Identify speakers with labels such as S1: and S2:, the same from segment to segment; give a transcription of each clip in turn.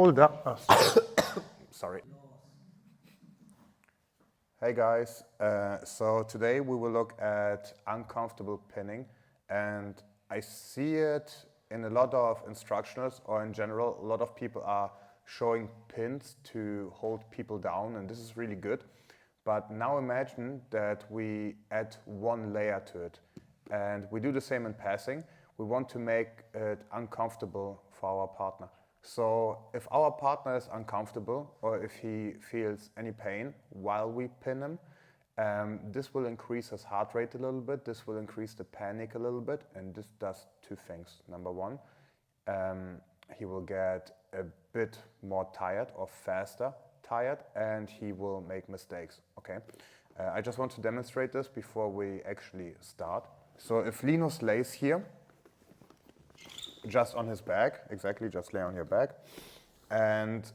S1: shoulder. Oh, sorry. Hey guys, so today we will look at uncomfortable pinning, and I see it in a lot of instructionals, or in general, a lot of people are showing pins to hold people down, and this is really good. But now imagine that we add one layer to it, and we do the same in passing. We want to make it uncomfortable for our partner. So if our partner is uncomfortable, or if he feels any pain while we pin him, this will increase his heart rate a little bit, this will increase the panic a little bit, and this does two things. Number one, he will get a bit more tired or faster tired, and he will make mistakes, okay? I just want to demonstrate this before we actually start. So if Linus lays here, just on his back, exactly, just lay on your back. And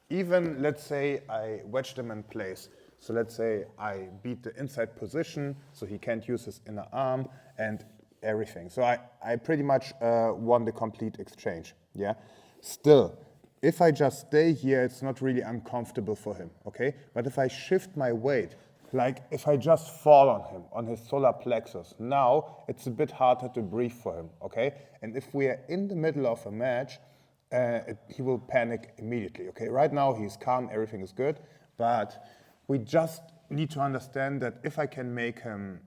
S1: even, let's say, I wedged him in place. So let's say I beat the inside position, so he can't use his inner arm and everything. So I pretty much won the complete exchange, yeah? Still, if I just stay here, it's not really uncomfortable for him, okay? But if I shift my weight, like if I just fall on him, on his solar plexus, now it's a bit harder to breathe for him, okay? And if we are in the middle of a match, he will panic immediately, okay? Right now he's calm, everything is good, but we just need to understand that if I can make him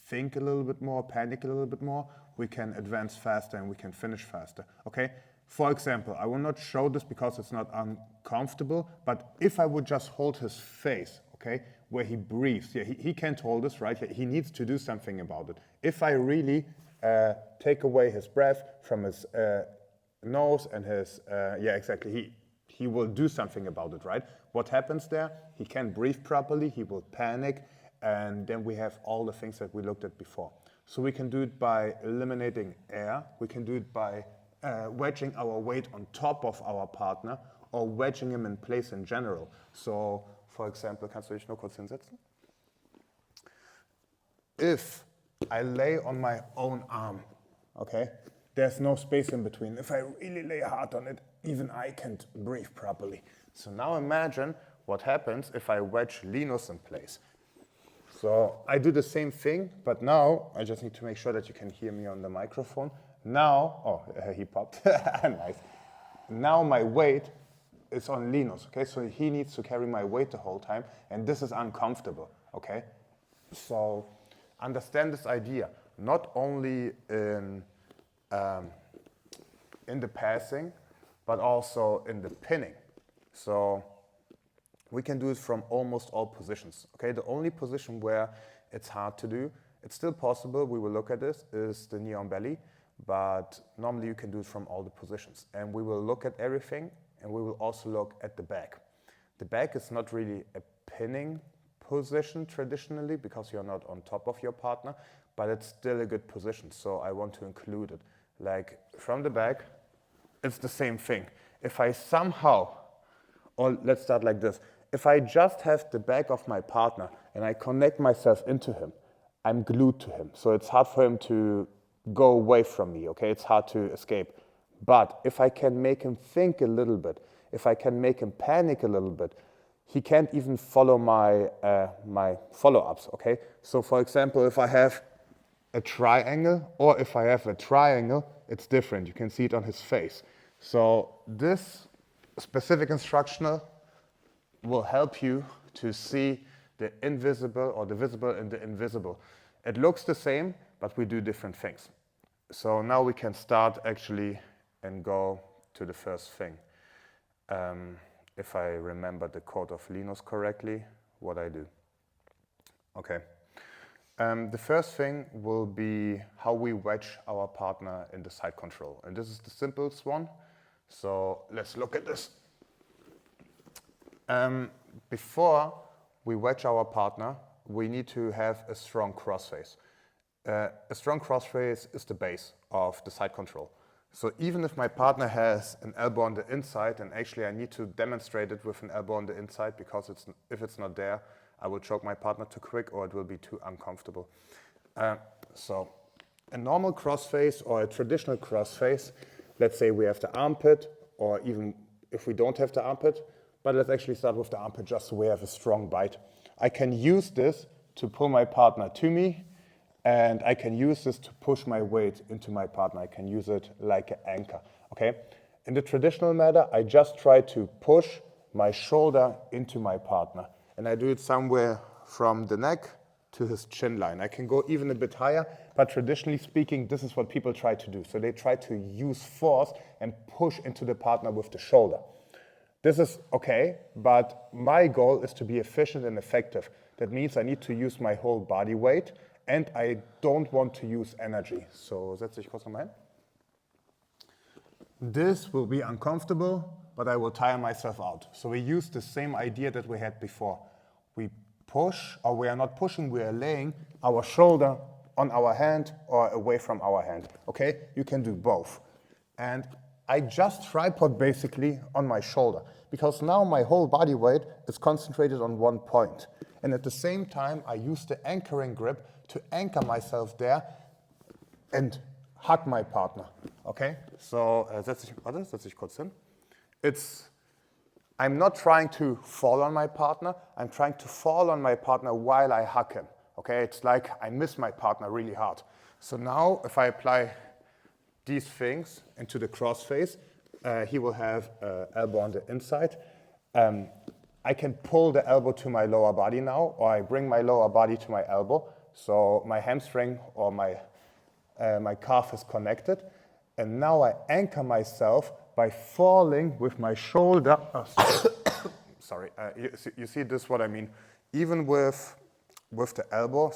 S1: think a little bit more, panic a little bit more, we can advance faster and we can finish faster, okay? For example, I will not show this because it's not uncomfortable, but if I would just hold his face, okay, where he breathes, yeah, he can't hold this, right? He needs to do something about it. If I really take away his breath from his nose and his, yeah, exactly, he will do something about it, right? What happens there? He can't breathe properly, he will panic, and then we have all the things that we looked at before. So we can do it by eliminating air, we can do it by wedging our weight on top of our partner, or wedging him in place in general. So, for example, kannst du dich nur kurz hinsetzen? If I lay on my own arm, okay, there's no space in between. If I really lay hard on it, even I can't breathe properly. So now imagine what happens if I wedge Linus in place. So I do the same thing, but now I just need to make sure that you can hear me on the microphone. Now, oh, he popped, nice. Now my weight is on Linus, okay? So he needs to carry my weight the whole time, and this is uncomfortable, okay? So understand this idea, not only in the passing, but also in the pinning. So we can do it from almost all positions, okay? The only position where it's hard to do, it's still possible, we will look at this, is the knee on belly, but normally you can do it from all the positions. And we will look at everything, and we will also look at the back. The back is not really a pinning position traditionally because you're not on top of your partner, but it's still a good position, so I want to include it. Like from the back, it's the same thing. If I somehow, or let's start like this, if I just have the back of my partner and I connect myself into him, I'm glued to him, so it's hard for him to go away from me, okay? It's hard to escape. But if I can make him think a little bit, if I can make him panic a little bit, he can't even follow my, my follow-ups, okay? So for example, if I have a triangle, or if I have a triangle, it's different. You can see it on his face. So this specific instructional will help you to see the invisible or the visible in the invisible. It looks the same, but we do different things. So now we can start actually and go to the first thing. If I remember the quote of Linus correctly, what I do. Okay. The first thing will be how we wedge our partner in the side control. And this is the simplest one. So let's look at this. Before we wedge our partner, we need to have a strong crossface. A strong crossface is the base of the side control. So even if my partner has an elbow on the inside, and actually I need to demonstrate it with an elbow on the inside because if it's not there, I will choke my partner too quick or it will be too uncomfortable. So a normal crossface or a traditional crossface, let's say we have the armpit or even if we don't have the armpit. But let's actually start with the armpit just so we have a strong bite. I can use this to pull my partner to me, and I can use this to push my weight into my partner. I can use it like an anchor, okay? In the traditional manner, I just try to push my shoulder into my partner, and I do it somewhere from the neck to his chin line. I can go even a bit higher, but traditionally speaking, this is what people try to do. So they try to use force and push into the partner with the shoulder. This is okay, but my goal is to be efficient and effective. That means I need to use my whole body weight, and I don't want to use energy. So setz dich kurz nochmal hin. This will be uncomfortable, but I will tire myself out. So we use the same idea that we had before. We push, or we are not pushing, we are laying our shoulder on our hand or away from our hand, okay? You can do both. And I just tripod basically on my shoulder, because now my whole body weight is concentrated on one point. And at the same time, I use the anchoring grip to anchor myself there and hug my partner, okay? So, setz dich kurz hin. I'm not trying to fall on my partner, I'm trying to fall on my partner while I hug him, okay? It's like I miss my partner really hard. So now, if I apply these things into the crossface, he will have elbow on the inside. I can pull the elbow to my lower body now, or I bring my lower body to my elbow, so my hamstring or my calf is connected. And now I anchor myself by falling with my shoulder. Oh, sorry, you see this, what I mean? Even with the elbow,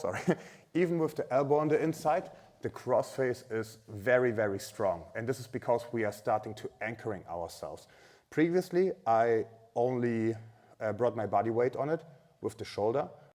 S1: even with the elbow on the inside, the crossface is very, very strong. And this is because we are starting to anchoring ourselves. Previously, I only brought my body weight on it with the shoulder.